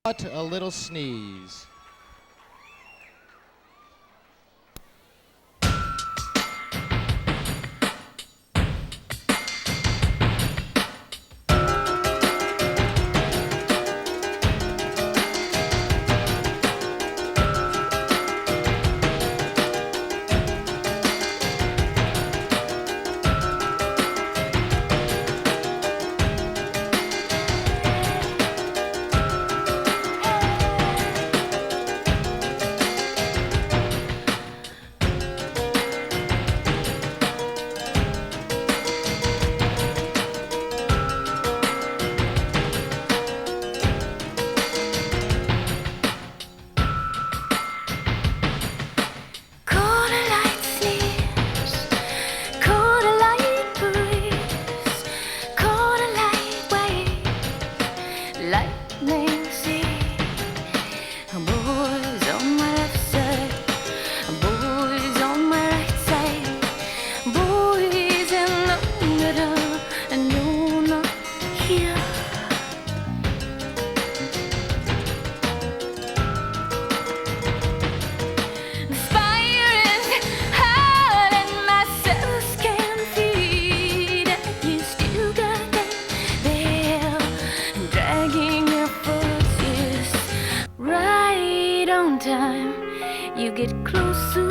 A little sneeze. Lightning see boys on my left side, boys on my right side, boys in the middle, and you're not here. The fire is hot and my cells can feed, and you still got that bell dragging your foot, yes, right on time. You get closer